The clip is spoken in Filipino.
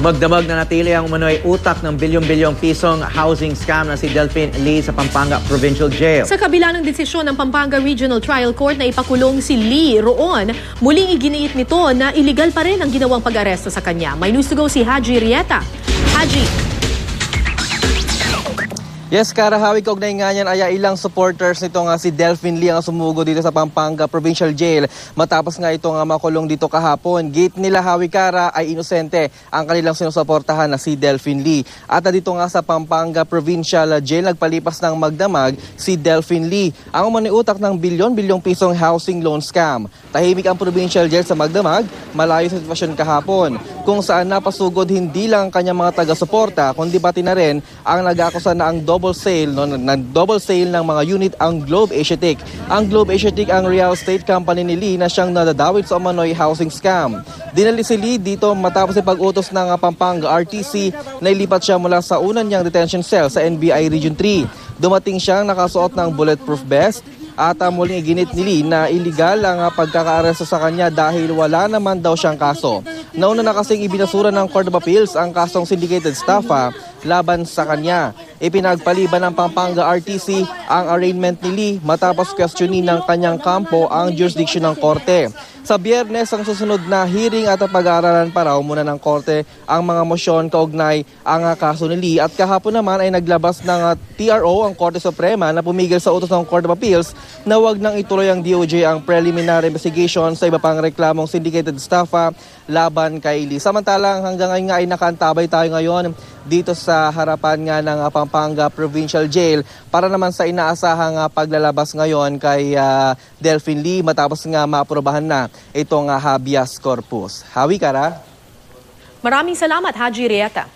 Magdamag na natili ang umano'y utak ng bilyong-bilyong pisong housing scam na si Delphine Lee sa Pampanga Provincial Jail. Sa kabila ng desisyon ng Pampanga Regional Trial Court na ipakulong si Lee roon, muling iginiit nito na iligal pa rin ang ginawang pag-aresto sa kanya. May news to go si Haji Rieta. Haji. Yes, karahawig kaugnay nga niyan ay ilang supporters nito nga si Delphine Lee ang sumugo dito sa Pampanga Provincial Jail matapos nga ito nga makulong dito kahapon. Gate nila Hawikara ay inosente ang kanilang sinusuportahan na si Delphine Lee. At dito nga sa Pampanga Provincial Jail nagpalipas ng magdamag si Delphine Lee. Ang umaniutak ng bilyon-bilyong pisong housing loan scam. Tahimik ang Provincial Jail sa magdamag, malayo sa sitwasyon kahapon kung saan napasugod hindi lang ang kanyang mga taga-suporta kundi pati na rin ang nag-akusa na ang double sale ng mga unit ang Globe Asiatic. Ang Globe Asiatic ang real estate company ni Lee na siyang nadadawit sa umano'y housing scam. Dinali si Lee dito matapos ipag-utos ng Pampanga RTC na ilipat siya mula sa unang niyang detention cell sa NBI Region 3. Dumating siyang nakasuot ng bulletproof vest at muling iginit ni Lee na iligal ang pagkakaaresto sa kanya dahil wala naman daw siyang kaso. Nauna na kasing ibinasura ng Court of Appeals ang kasong syndicated staffa laban sa kanya. Ipinagpaliban ng Pampanga RTC ang arraignment ni Lee matapos questionin ng kanyang kampo ang jurisdiction ng korte. Sa Biyernes, ang susunod na hearing at pag-aaralan pa raw muna ng korte ang mga mosyon kaugnay ang kaso ni Lee. At kahapon naman ay naglabas ng TRO ang Korte Suprema na pumigil sa utos ng Court of Appeals na wag nang ituloy ang DOJ ang preliminary investigation sa iba pang reklamong syndicated staffa laban kay Lee. Samantalang hanggang ngayon nga ay nakaantabay tayo ngayon dito sa harapan nga ng Pampanga Provincial Jail para naman sa inaasahang paglalabas ngayon kay Delphine Lee matapos nga maaprobahan na itong habeas corpus. Hawikara. Maraming salamat, Haji Rieta.